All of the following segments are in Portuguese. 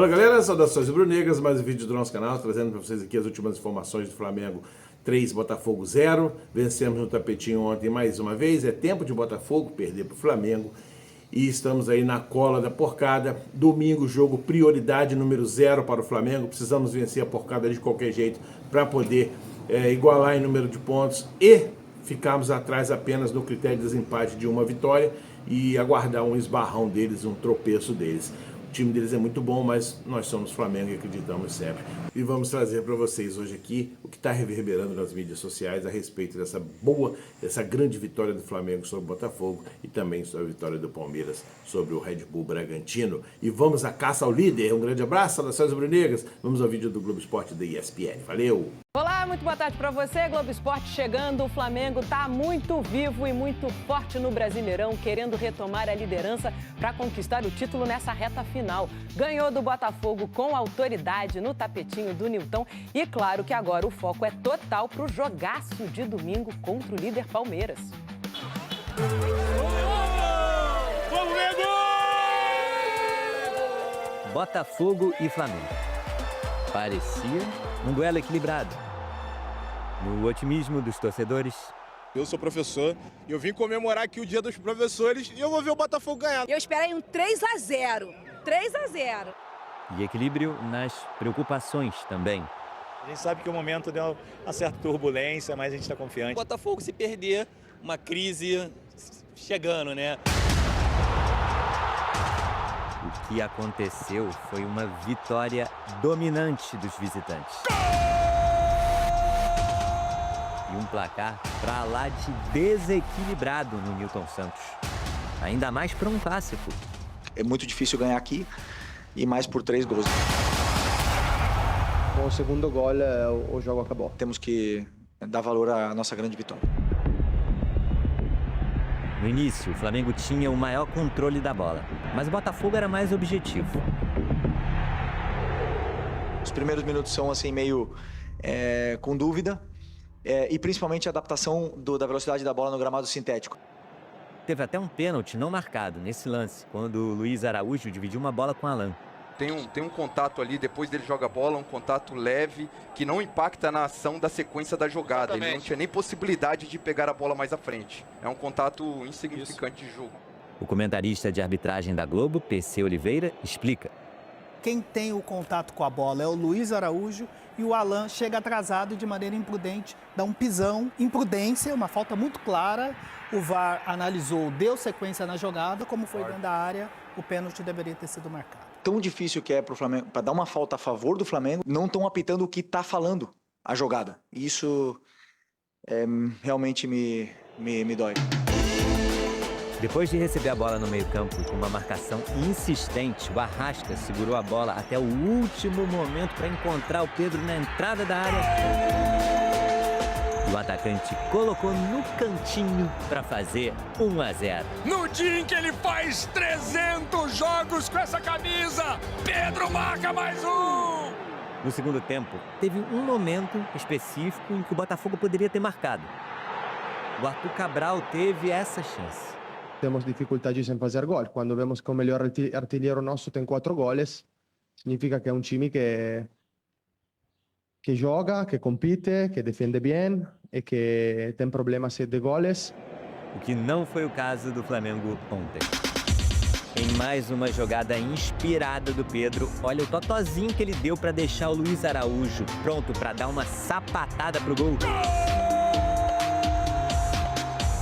Fala galera, saudações rubro-negras, mais um vídeo do nosso canal, trazendo para vocês aqui as últimas informações do Flamengo 3, Botafogo 0. Vencemos no tapetinho ontem mais uma vez, é tempo de Botafogo perder para o Flamengo. E estamos aí na cola da porcada. Domingo, jogo prioridade número 0 para o Flamengo. Precisamos vencer a porcada de qualquer jeito para poder igualar em número de pontos e ficarmos atrás apenas no critério de desempate de uma vitória e aguardar um esbarrão deles, um tropeço deles. O time deles é muito bom, mas nós somos Flamengo e acreditamos sempre. E vamos trazer para vocês hoje aqui o que está reverberando nas mídias sociais a respeito dessa grande vitória do Flamengo sobre o Botafogo e também sobre a vitória do Palmeiras sobre o Red Bull Bragantino. E vamos à caça ao líder. Um grande abraço, saudações rubro-negras. Vamos ao vídeo do Globo Esporte da ESPN. Valeu! Olá, muito boa tarde para você. Globo Esporte chegando. O Flamengo está muito vivo e muito forte no Brasileirão, querendo retomar a liderança para conquistar o título nessa reta final. Ganhou do Botafogo com autoridade no tapetinho do Nilton e claro que agora o foco é total para o jogaço de domingo contra o líder Palmeiras. Botafogo e Flamengo. Parecia um duelo equilibrado. No otimismo dos torcedores. Eu sou professor e eu vim comemorar aqui o Dia dos Professores e eu vou ver o Botafogo ganhar. Eu esperei um 3-0. 3-0. E equilíbrio nas preocupações também. A gente sabe que o momento deu uma certa turbulência, mas a gente está confiante. O Botafogo, se perder, uma crise chegando, né? O que aconteceu foi uma vitória dominante dos visitantes. E um placar pra lá de desequilibrado no Nilton Santos. Ainda mais para um clássico. É muito difícil ganhar aqui e mais por 3 gols. Com o segundo gol, o jogo acabou. Temos que dar valor à nossa grande vitória. No início, o Flamengo tinha o maior controle da bola, mas o Botafogo era mais objetivo. Os primeiros minutos são assim meio com dúvida e principalmente a adaptação da velocidade da bola no gramado sintético. Teve até um pênalti não marcado nesse lance, quando o Luiz Araújo dividiu uma bola com o Alan. Tem um contato ali, depois dele joga a bola, um contato leve, que não impacta na ação da sequência da jogada. Exatamente. Ele não tinha nem possibilidade de pegar a bola mais à frente. É um contato insignificante de jogo. O comentarista de arbitragem da Globo, PC Oliveira, explica. Quem tem o contato com a bola é o Luiz Araújo e o Alan chega atrasado de maneira imprudente, dá um pisão, imprudência, uma falta muito clara. O VAR analisou, deu sequência na jogada, como foi dentro da área, o pênalti deveria ter sido marcado. Tão difícil que é para o Flamengo, para dar uma falta a favor do Flamengo, não estão apitando o que está falando a jogada. Isso realmente me dói. Depois de receber a bola no meio-campo com uma marcação insistente, o Arrasca segurou a bola até o último momento para encontrar o Pedro na entrada da área. O atacante colocou no cantinho para fazer 1-0. No dia em que ele faz 300 jogos com essa camisa, Pedro marca mais um! No segundo tempo, teve um momento específico em que o Botafogo poderia ter marcado. O Arthur Cabral teve essa chance. Temos dificuldades em fazer gol. Quando vemos que o melhor artilheiro nosso tem 4 goles, significa que é um time que joga, que compite, que defende bem e que tem problemas de goles. O que não foi o caso do Flamengo ontem. Em mais uma jogada inspirada do Pedro, olha o totozinho que ele deu para deixar o Luiz Araújo pronto para dar uma sapatada pro gol.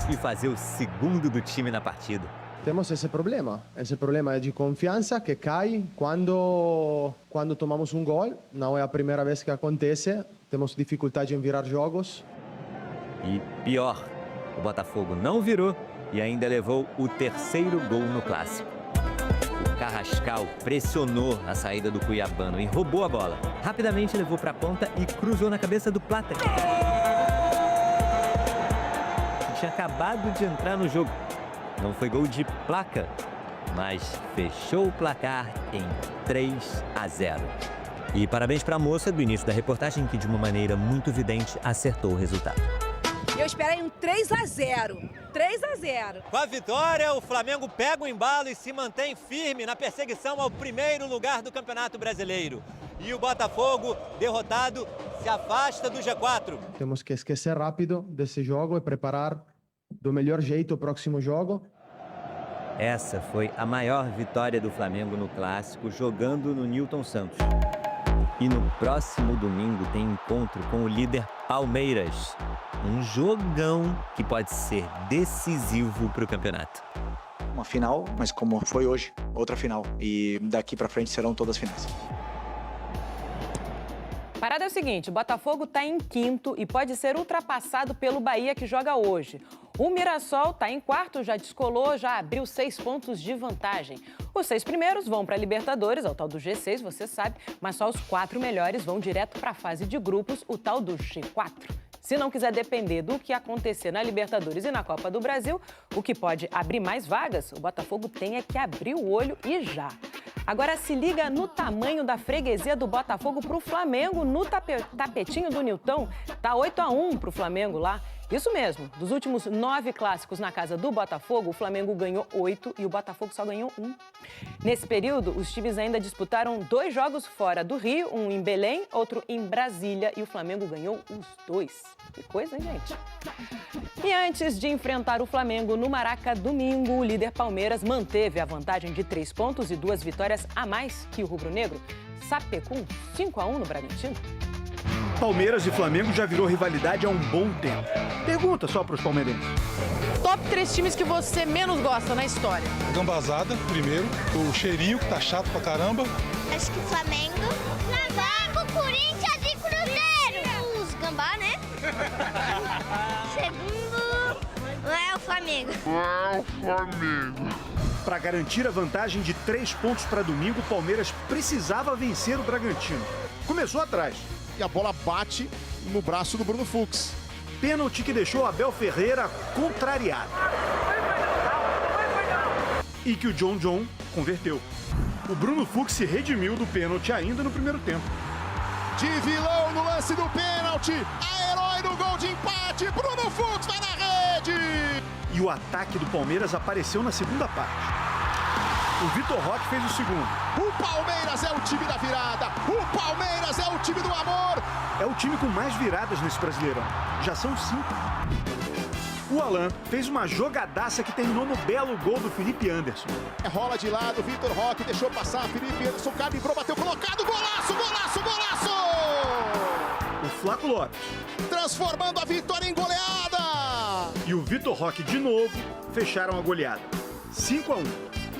E fazer o segundo do time na partida. Temos esse problema de confiança que cai quando tomamos um gol. Não é a primeira vez que acontece, temos dificuldade em virar jogos. E pior, o Botafogo não virou e ainda levou o 3º gol no clássico. O Carrascal pressionou a saída do cuiabano e roubou a bola. Rapidamente levou para a ponta e cruzou na cabeça do Plata. Tinha acabado de entrar no jogo. Não foi gol de placa, mas fechou o placar em 3-0. E parabéns para a moça do início da reportagem que, de uma maneira muito evidente, acertou o resultado. Eu esperei um 3-0. 3-0. Com a vitória, o Flamengo pega o embalo e se mantém firme na perseguição ao primeiro lugar do Campeonato Brasileiro. E o Botafogo, derrotado, se afasta do G4. Temos que esquecer rápido desse jogo e preparar do melhor jeito o próximo jogo. Essa foi a maior vitória do Flamengo no Clássico, jogando no Newton Santos. E no próximo domingo tem encontro com o líder Palmeiras. Um jogão que pode ser decisivo para o campeonato. Uma final, mas como foi hoje, outra final. E daqui para frente serão todas finais. Parada é o seguinte, o Botafogo está em quinto e pode ser ultrapassado pelo Bahia, que joga hoje. O Mirassol está em quarto, já descolou, já abriu 6 pontos de vantagem. Os 6 primeiros vão para a Libertadores, é o tal do G6, você sabe, mas só os 4 melhores vão direto para a fase de grupos, o tal do G4. Se não quiser depender do que acontecer na Libertadores e na Copa do Brasil, o que pode abrir mais vagas, o Botafogo tem é que abrir o olho e já. Agora se liga no tamanho da freguesia do Botafogo para o Flamengo no tapetinho do Nilton. Tá 8-1 para o Flamengo lá. Isso mesmo, dos últimos 9 clássicos na casa do Botafogo, o Flamengo ganhou 8 e o Botafogo só ganhou 1. Nesse período, os times ainda disputaram 2 jogos fora do Rio, um em Belém, outro em Brasília, e o Flamengo ganhou os 2. Que coisa, hein, gente? E antes de enfrentar o Flamengo no Maraca domingo, o líder Palmeiras manteve a vantagem de 3 pontos e 2 vitórias a mais que o rubro-negro. Sapecou 5-1 no Bragantino. Palmeiras e Flamengo já virou rivalidade há um bom tempo. Pergunta só para os palmeirenses. Top 3 times que você menos gosta na história. Gambazada, primeiro. O Cheirinho, que tá chato pra caramba. Acho que Flamengo. Flamengo, Corinthians e Cruzeiro. Os gambá, né? Segundo, é o Flamengo. É o Flamengo. Para garantir a vantagem de 3 pontos para domingo, o Palmeiras precisava vencer o Bragantino. Começou atrás. E a bola bate no braço do Bruno Fux. Pênalti que deixou Abel Ferreira contrariado. E que o John converteu. O Bruno Fux se redimiu do pênalti ainda no primeiro tempo. De vilão no lance do pênalti, a herói do gol de empate, Bruno Fux vai na rede! E o ataque do Palmeiras apareceu na segunda parte. O Vitor Roque fez o segundo. O Palmeiras é o time da virada. O Palmeiras é o time do amor. É o time com mais viradas nesse Brasileirão. Já são 5. O Alan fez uma jogadaça que terminou no belo gol do Felipe Anderson. Rola de lado, Vitor Roque deixou passar. Felipe Anderson calibrou, bateu colocado. Golaço, golaço, golaço! O Flaco Lopes. Transformando a vitória em goleada. E o Vitor Roque de novo fecharam a goleada. 5-1.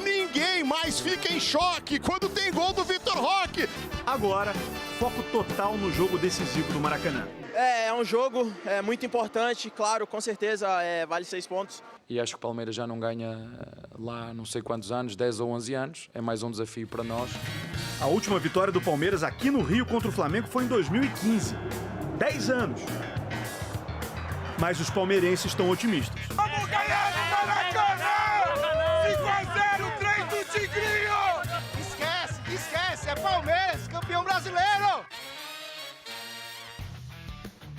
Ninguém mais fica em choque quando tem gol do Vitor Roque. Agora, foco total no jogo decisivo do Maracanã. É um jogo muito importante, claro, com certeza vale 6 pontos. E acho que o Palmeiras já não ganha lá não sei quantos anos, 10 ou 11 anos. É mais um desafio para nós. A última vitória do Palmeiras aqui no Rio contra o Flamengo foi em 2015. 10 anos. Mas os palmeirenses estão otimistas. Vamos ganhar no Maracanã! 5-0, 3 do Tigrinho! Esquece, é Palmeiras, campeão brasileiro!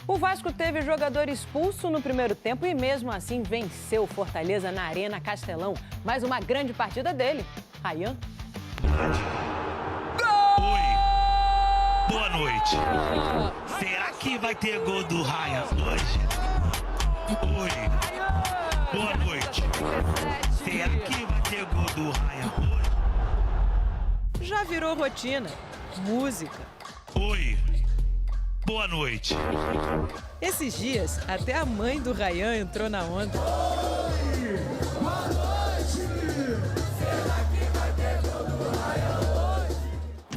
O Vasco teve jogador expulso no primeiro tempo e mesmo assim venceu o Fortaleza na Arena Castelão. Mais uma grande partida dele, Ryan. Oi, boa noite. Será que vai ter gol do Ryan hoje? Oi, boa noite. Será que vai ter gol do Ryan hoje? Já virou rotina, música. Oi, boa noite. Esses dias, até a mãe do Ryan entrou na onda.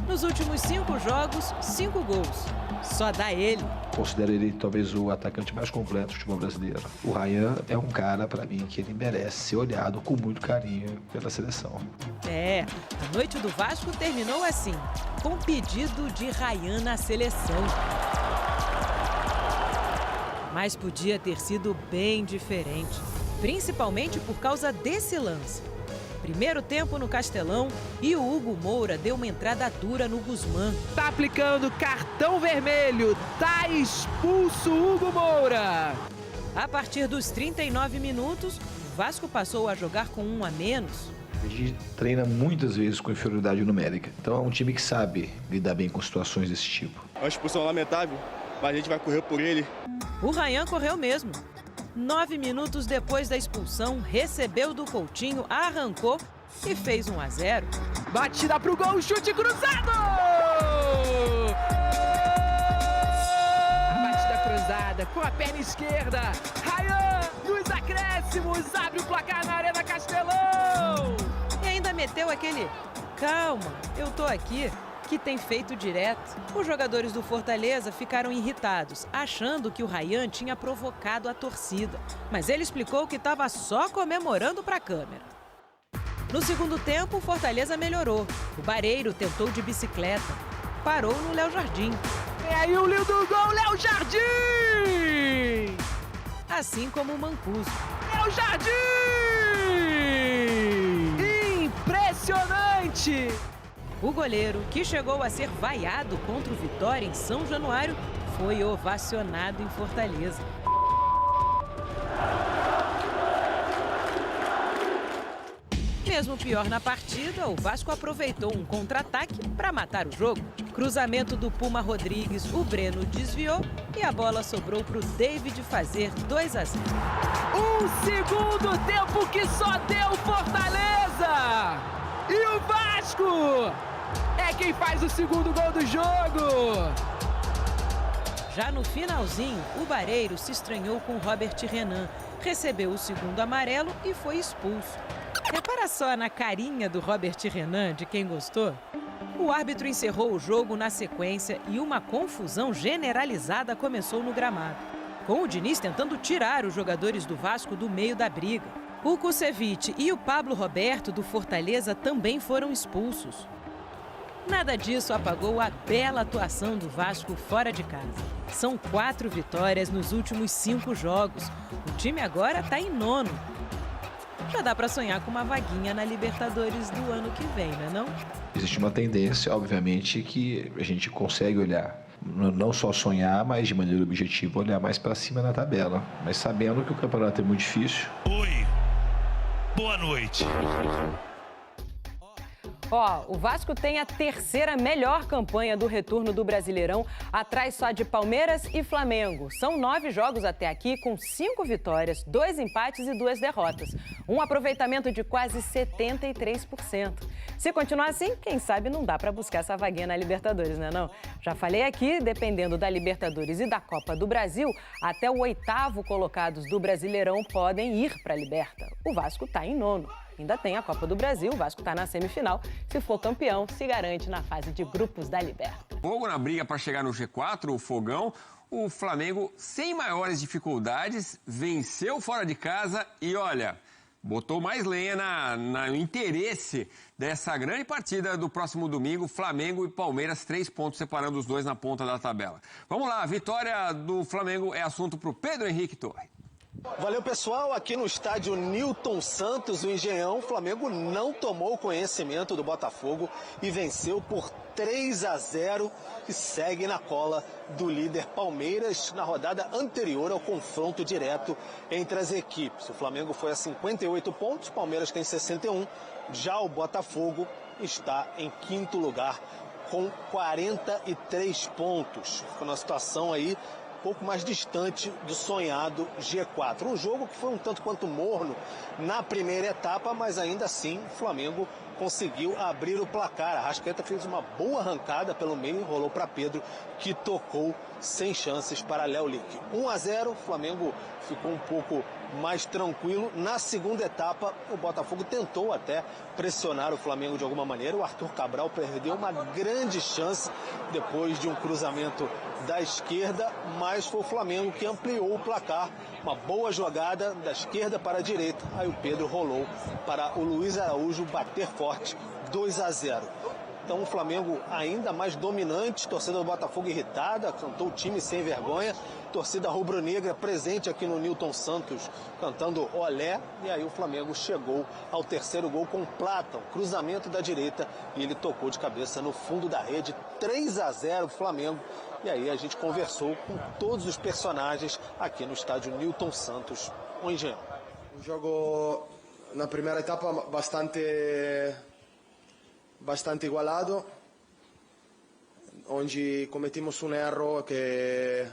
Nos últimos 5 jogos, 5 gols. Só dá ele. Considero ele talvez o atacante mais completo do futebol brasileiro. O Ryan é um cara, para mim, que ele merece ser olhado com muito carinho pela seleção. A noite do Vasco terminou assim, com pedido de Ryan na seleção. Mas podia ter sido bem diferente, principalmente por causa desse lance. Primeiro tempo no Castelão e o Hugo Moura deu uma entrada dura no Guzmán. Tá aplicando cartão vermelho, tá expulso o Hugo Moura. A partir dos 39 minutos, o Vasco passou a jogar com um a menos. A gente treina muitas vezes com inferioridade numérica. Então é um time que sabe lidar bem com situações desse tipo. É uma expulsão lamentável, mas a gente vai correr por ele. O Ryan correu mesmo. 9 minutos depois da expulsão, recebeu do Coutinho, arrancou e fez 1-0. Batida pro gol, chute cruzado! A batida cruzada com a perna esquerda. Ryan, nos acréscimos, abre o placar na Arena Castelão! E ainda meteu aquele "calma, eu tô aqui", que tem feito direto. Os jogadores do Fortaleza ficaram irritados, achando que o Ryan tinha provocado a torcida. Mas ele explicou que estava só comemorando para a câmera. No segundo tempo, o Fortaleza melhorou. O Bareiro tentou de bicicleta. Parou no Léo Jardim. E aí o lindo gol, Léo Jardim! Assim como o Mancuso. Léo Jardim! Impressionante! O goleiro, que chegou a ser vaiado contra o Vitória em São Januário, foi ovacionado em Fortaleza. Mesmo pior na partida, o Vasco aproveitou um contra-ataque para matar o jogo. Cruzamento do Puma Rodrigues, o Breno desviou e a bola sobrou para o David fazer 2-0. Um segundo tempo que só deu Fortaleza! E o Vasco é quem faz o segundo gol do jogo! Já no finalzinho, o Bareiro se estranhou com Robert Renan, recebeu o segundo amarelo e foi expulso. Repara só na carinha do Robert Renan, de quem gostou. O árbitro encerrou o jogo na sequência e uma confusão generalizada começou no gramado, com o Diniz tentando tirar os jogadores do Vasco do meio da briga. O Kusevich e o Pablo Roberto do Fortaleza também foram expulsos. Nada disso apagou a bela atuação do Vasco fora de casa. São 4 vitórias nos últimos 5 jogos. O time agora está em 9º. Já dá para sonhar com uma vaguinha na Libertadores do ano que vem, não é não? Existe uma tendência, obviamente, que a gente consegue olhar, não só sonhar, mas de maneira objetiva, olhar mais para cima na tabela. Mas sabendo que o campeonato é muito difícil. Oi, boa noite. O Vasco tem a 3ª melhor campanha do retorno do Brasileirão, atrás só de Palmeiras e Flamengo. São 9 jogos até aqui, com 5 vitórias, 2 empates e 2 derrotas. Um aproveitamento de quase 73%. Se continuar assim, quem sabe não dá para buscar essa vaguinha na Libertadores, né não? Já falei aqui, dependendo da Libertadores e da Copa do Brasil, até o 8º colocados do Brasileirão podem ir para a Liberta. O Vasco está em 9º. Ainda tem a Copa do Brasil, o Vasco está na semifinal. Se for campeão, se garante na fase de grupos da Liberta. Fogo na briga para chegar no G4, o Fogão. O Flamengo, sem maiores dificuldades, venceu fora de casa e, olha, botou mais lenha no interesse dessa grande partida do próximo domingo. Flamengo e Palmeiras, 3 pontos separando os dois na ponta da tabela. Vamos lá, a vitória do Flamengo é assunto para o Pedro Henrique Torre. Valeu, pessoal. Aqui no estádio Newton Santos, o Engenhão, o Flamengo não tomou conhecimento do Botafogo e venceu por 3-0 e segue na cola do líder Palmeiras na rodada anterior ao confronto direto entre as equipes. O Flamengo foi a 58 pontos, o Palmeiras tem 61, já o Botafogo está em 5º lugar com 43 pontos. Ficou numa situação aí um pouco mais distante do sonhado G4. Um jogo que foi um tanto quanto morno na primeira etapa, mas ainda assim o Flamengo conseguiu abrir o placar. A Arrascaeta fez uma boa arrancada pelo meio, rolou para Pedro, que tocou sem chances para Léo Lick. 1-0, o Flamengo ficou um pouco mais tranquilo. Na segunda etapa, o Botafogo tentou até pressionar o Flamengo de alguma maneira. O Arthur Cabral perdeu uma grande chance depois de um cruzamento da esquerda, mas foi o Flamengo que ampliou o placar. Uma boa jogada da esquerda para a direita. Aí o Pedro rolou para o Luiz Araújo bater forte, 2-0. Então o Flamengo ainda mais dominante, torcida do Botafogo irritada, cantou o time sem vergonha, torcida rubro-negra presente aqui no Newton Santos cantando olé, e aí o Flamengo chegou ao 3º gol com Plata, um cruzamento da direita, e ele tocou de cabeça no fundo da rede, 3-0 o Flamengo, E aí a gente conversou com todos os personagens aqui no estádio Newton Santos, o Engenhão. Um jogo na primeira etapa bastante igualado, onde cometimos um erro que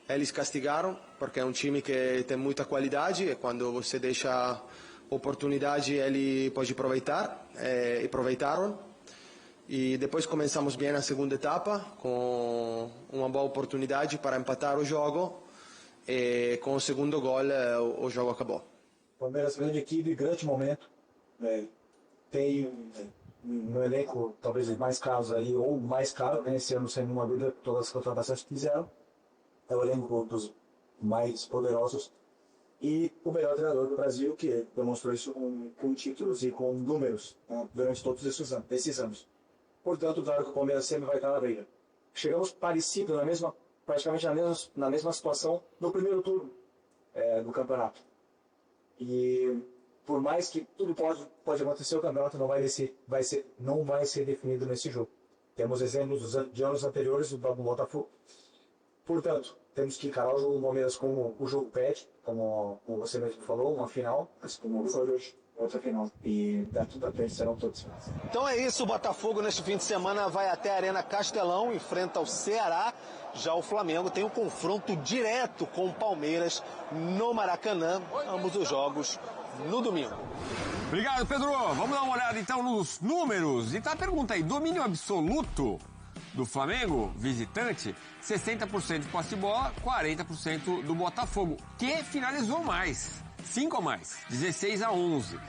eles castigaram, porque é um time que tem muita qualidade e quando você deixa oportunidade ele pode aproveitar, e aproveitaram. E depois começamos bem na segunda etapa, com uma boa oportunidade para empatar o jogo, e com o segundo gol o jogo acabou. Palmeiras, grande equipe, grande momento, tem no elenco talvez mais caros aí, ou mais caro, né? Esse ano sem nenhuma dúvida, todas as contratações que fizeram, é o elenco dos mais poderosos e o melhor treinador do Brasil, que demonstrou isso com títulos e com números, né, durante todos esses anos. Portanto, claro que o Palmeiras sempre vai estar na briga. Chegamos parecido, praticamente na mesma situação no primeiro turno do campeonato. E por mais que tudo pode acontecer, o campeonato não vai ser definido nesse jogo. Temos exemplos de anos anteriores do Botafogo. Portanto, temos que encarar o jogo do Palmeiras como o jogo pede, como você mesmo falou, uma final, mas como foi hoje, outra final. E daqui para frente serão todos finais. Então é isso, o Botafogo neste fim de semana vai até a Arena Castelão, enfrenta o Ceará. Já o Flamengo tem um confronto direto com o Palmeiras no Maracanã, ambos os jogos no domingo. Obrigado, Pedro. Vamos dar uma olhada então nos números. E tá a pergunta aí, domínio absoluto do Flamengo, visitante, 60% de posse de bola, 40% do Botafogo, que finalizou mais, 5 a mais, 16-11.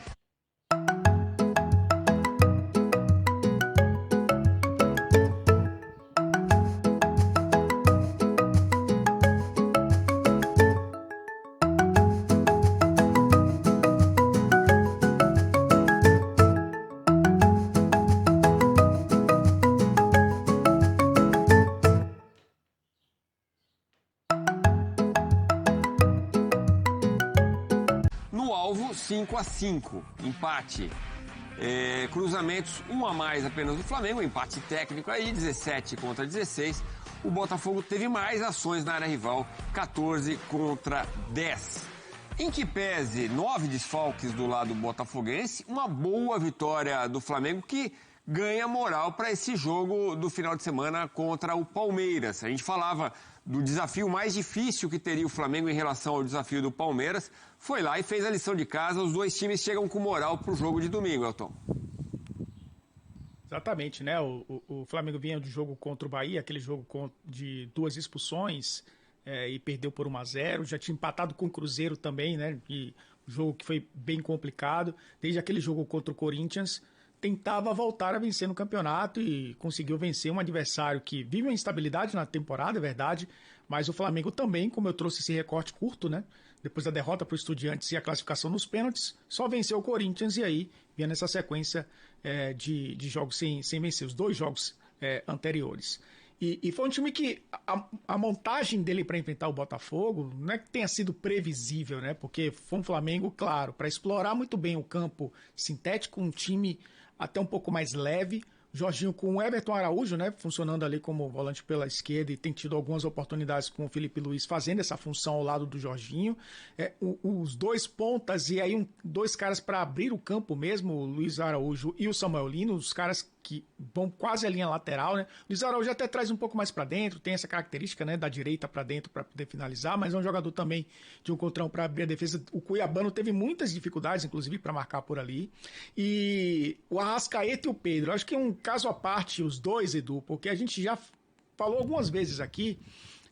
No alvo, 5-5, empate. Cruzamentos, 1 a mais apenas do Flamengo, empate técnico aí, 17-16. O Botafogo teve mais ações na área rival, 14-10. Em que pese 9 desfalques do lado botafoguense, uma boa vitória do Flamengo que ganha moral para esse jogo do final de semana contra o Palmeiras. A gente falava do desafio mais difícil que teria o Flamengo em relação ao desafio do Palmeiras. Foi lá e fez a lição de casa. Os dois times chegam com moral para o jogo de domingo, Elton. Exatamente, né? O Flamengo vinha do jogo contra o Bahia, aquele jogo de 2 expulsões, e perdeu por 1-0. Já tinha empatado com o Cruzeiro também, né? E um jogo que foi bem complicado. Desde aquele jogo contra o Corinthians, tentava voltar a vencer no campeonato e conseguiu vencer um adversário que vive uma instabilidade na temporada, é verdade, mas o Flamengo também, como eu trouxe esse recorte curto, né? Depois da derrota para o Estudiantes e a classificação nos pênaltis, só venceu o Corinthians e aí vinha nessa sequência de jogos sem vencer, os 2 jogos anteriores. E foi um time que a montagem dele para enfrentar o Botafogo não é que tenha sido previsível, né? Porque foi um Flamengo, claro, para explorar muito bem o campo sintético, um time até um pouco mais leve. Jorginho com o Everton Araújo, né, funcionando ali como volante pela esquerda e tem tido algumas oportunidades com o Felipe Luiz fazendo essa função ao lado do Jorginho. Os 2 pontas e aí 2 caras para abrir o campo mesmo, o Luiz Araújo e o Samuel Lino, os caras que vão quase a linha lateral, né? O Luiz Araújo até traz um pouco mais para dentro, tem essa característica, né, da direita para dentro para poder finalizar, mas é um jogador também de um contrão para abrir a defesa. O Cuiabano teve muitas dificuldades, inclusive, para marcar por ali. E o Arrascaeta e o Pedro, acho que é um caso à parte os dois, Edu, porque a gente já falou algumas vezes aqui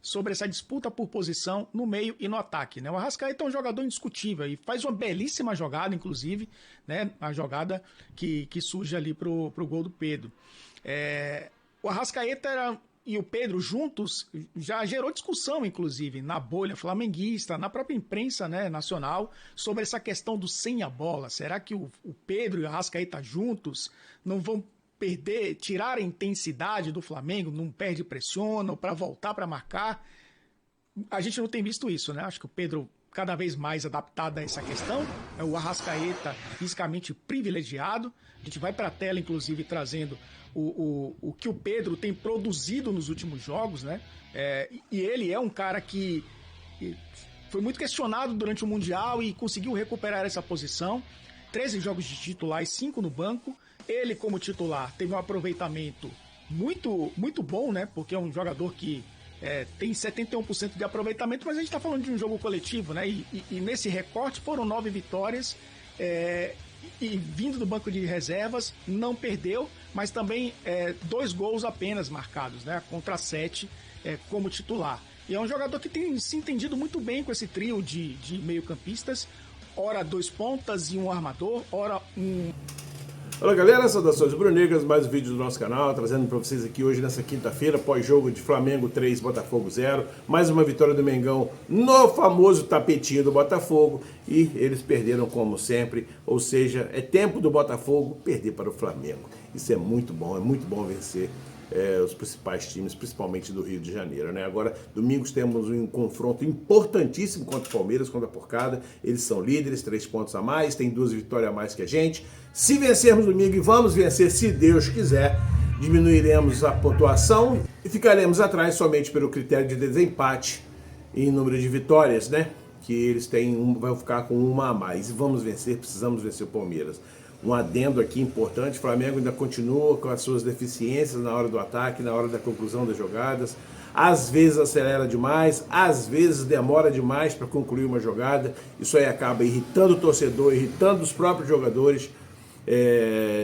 sobre essa disputa por posição no meio e no ataque, né? O Arrascaeta é um jogador indiscutível e faz uma belíssima jogada, inclusive, né? A jogada que surge ali pro gol do Pedro. O Arrascaeta e o Pedro juntos já gerou discussão, inclusive, na bolha flamenguista, na própria imprensa, né, nacional, sobre essa questão do sem a bola. Será que o Pedro e o Arrascaeta juntos não vão tirar a intensidade do Flamengo, não perde, pressiona, ou para voltar para marcar? A gente não tem visto isso, né? Acho que o Pedro cada vez mais adaptada a essa questão. É o Arrascaeta fisicamente privilegiado. A gente vai para a tela, inclusive, trazendo o que o Pedro tem produzido nos últimos jogos, né? E ele é um cara que foi muito questionado durante o Mundial e conseguiu recuperar essa posição. 13 jogos de titular e 5 no banco. Ele, como titular, teve um aproveitamento muito, muito bom, né? Porque é um jogador que tem 71% de aproveitamento, mas a gente está falando de um jogo coletivo, né? E nesse recorte foram 9 vitórias. E vindo do banco de reservas, não perdeu, mas também 2 gols apenas marcados, né? Contra 7 como titular. E é um jogador que tem se entendido muito bem com esse trio de meio-campistas, ora 2 pontas e um armador, ora um... Olá galera, saudações brunegras, mais um vídeo do nosso canal, trazendo para vocês aqui hoje nessa quinta-feira, pós-jogo de Flamengo 3, Botafogo 0, mais uma vitória do Mengão no famoso tapetinho do Botafogo, e eles perderam como sempre, ou seja, é tempo do Botafogo perder para o Flamengo. Isso é muito bom vencer os principais times, principalmente do Rio de Janeiro, né? Agora, domingos temos um confronto importantíssimo contra o Palmeiras, contra a Porcada. Eles são líderes, 3 pontos a mais, tem 2 vitórias a mais que a gente. Se vencermos domingo, e vamos vencer se Deus quiser, diminuiremos a pontuação e ficaremos atrás somente pelo critério de desempate em número de vitórias, né? Que eles vão ficar com 1 a mais. E vamos vencer, precisamos vencer o Palmeiras. Um adendo aqui importante, o Flamengo ainda continua com as suas deficiências na hora do ataque, na hora da conclusão das jogadas. Às vezes acelera demais, às vezes demora demais para concluir uma jogada. Isso aí acaba irritando o torcedor, irritando os próprios jogadores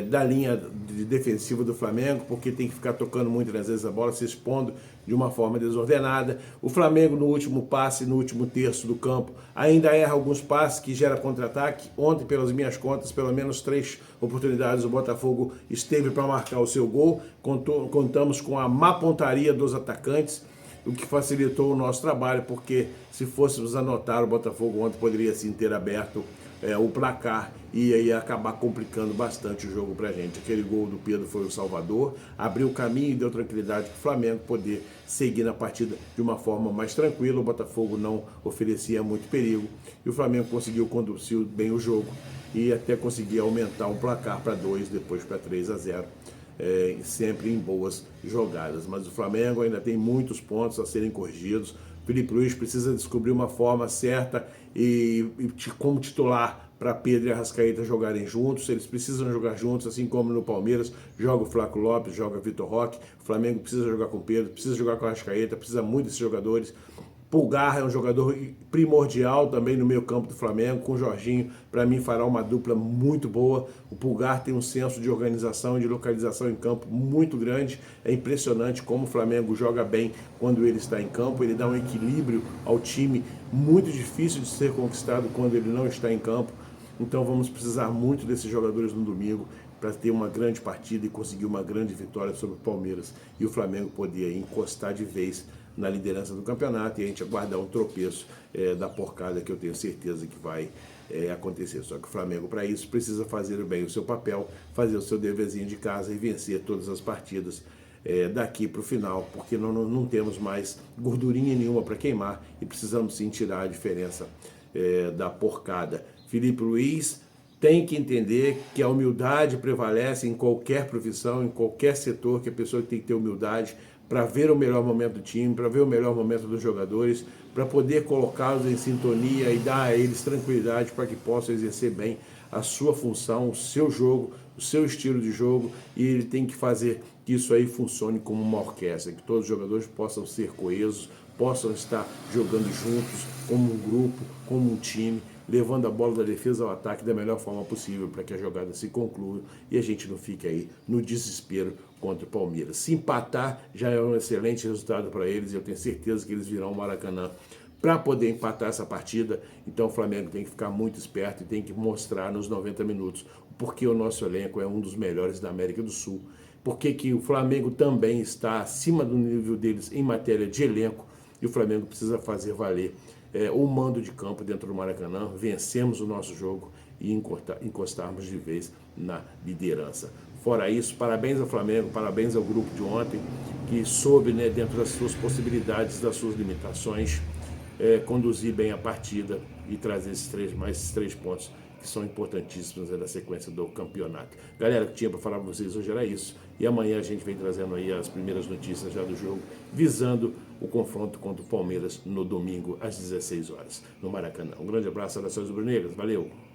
da linha defensiva do Flamengo, porque tem que ficar tocando muito às vezes a bola, se expondo de uma forma desordenada. O Flamengo no último passe, no último terço do campo, ainda erra alguns passes que gera contra-ataque. Ontem, pelas minhas contas, pelo menos 3 oportunidades o Botafogo esteve para marcar o seu gol. Contamos com a má pontaria dos atacantes, o que facilitou o nosso trabalho, porque se fôssemos anotar, o Botafogo ontem poderia sim ter aberto o placar e aí acabar complicando bastante o jogo pra gente. Aquele gol do Pedro foi o salvador, abriu o caminho e deu tranquilidade para o Flamengo poder seguir na partida de uma forma mais tranquila. O Botafogo não oferecia muito perigo e o Flamengo conseguiu conduzir bem o jogo e até conseguir aumentar o placar para 2, depois para 3 a 0. Sempre em boas jogadas, mas o Flamengo ainda tem muitos pontos a serem corrigidos. Felipe Luiz precisa descobrir uma forma certa e como titular para Pedro e Arrascaeta jogarem juntos. Eles precisam jogar juntos, assim como no Palmeiras joga o Flaco Lopes, joga Vitor Roque. O Flamengo precisa jogar com Pedro, precisa jogar com Arrascaeta, precisa muito desses jogadores. Pulgar é um jogador primordial também no meio campo do Flamengo, com o Jorginho, para mim fará uma dupla muito boa. O Pulgar tem um senso de organização e de localização em campo muito grande. É impressionante como o Flamengo joga bem quando ele está em campo. Ele dá um equilíbrio ao time muito difícil de ser conquistado quando ele não está em campo. Então vamos precisar muito desses jogadores no domingo para ter uma grande partida e conseguir uma grande vitória sobre o Palmeiras e o Flamengo poder encostar de vez na liderança do campeonato e a gente aguardar um tropeço da Porcada, que eu tenho certeza que vai acontecer. Só que o Flamengo, para isso, precisa fazer bem o seu papel, fazer o seu deverzinho de casa e vencer todas as partidas daqui para o final, porque não temos mais gordurinha nenhuma para queimar e precisamos sim tirar a diferença da Porcada. Felipe Luiz tem que entender que a humildade prevalece em qualquer profissão, em qualquer setor, que a pessoa tem que ter humildade para ver o melhor momento do time, para ver o melhor momento dos jogadores, para poder colocá-los em sintonia e dar a eles tranquilidade para que possam exercer bem a sua função, o seu jogo, o seu estilo de jogo, e ele tem que fazer que isso aí funcione como uma orquestra, que todos os jogadores possam ser coesos, possam estar jogando juntos, como um grupo, como um time, levando a bola da defesa ao ataque da melhor forma possível para que a jogada se conclua e a gente não fique aí no desespero contra o Palmeiras. Se empatar já é um excelente resultado para eles e eu tenho certeza que eles virão ao Maracanã para poder empatar essa partida. Então o Flamengo tem que ficar muito esperto e tem que mostrar nos 90 minutos porque o nosso elenco é um dos melhores da América do Sul, porque que o Flamengo também está acima do nível deles em matéria de elenco e o Flamengo precisa fazer valer o mando de campo dentro do Maracanã, vencemos o nosso jogo e encostarmos de vez na liderança. Fora isso, parabéns ao Flamengo, parabéns ao grupo de ontem, que soube, dentro das suas possibilidades, das suas limitações, conduzir bem a partida e trazer esses três pontos que são importantíssimos na sequência do campeonato. Galera, o que tinha para falar para vocês hoje era isso. E amanhã a gente vem trazendo aí as primeiras notícias já do jogo, visando o confronto contra o Palmeiras no domingo às 16 horas, no Maracanã. Um grande abraço, saudações rubro-negras. Valeu!